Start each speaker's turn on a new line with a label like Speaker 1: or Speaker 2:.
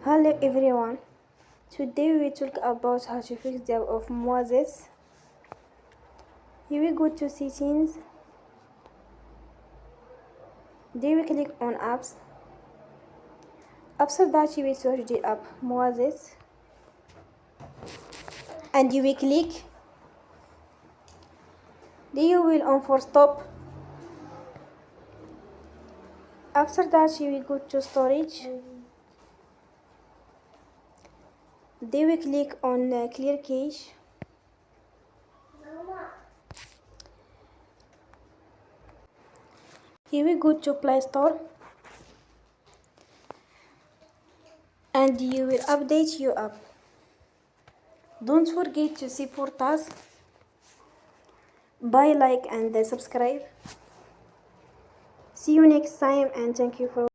Speaker 1: Hello everyone. Today we talk about how to fix the app of Moises. Here we go to settings. Then we click on apps. After that you will search the app Moises and you will click. Then you will on for stop. After that you will go to storage. Then we click on clear cache. Here we go to Play Store and you will update your app. Don't forget to support us by like and subscribe. See you next time and thank you for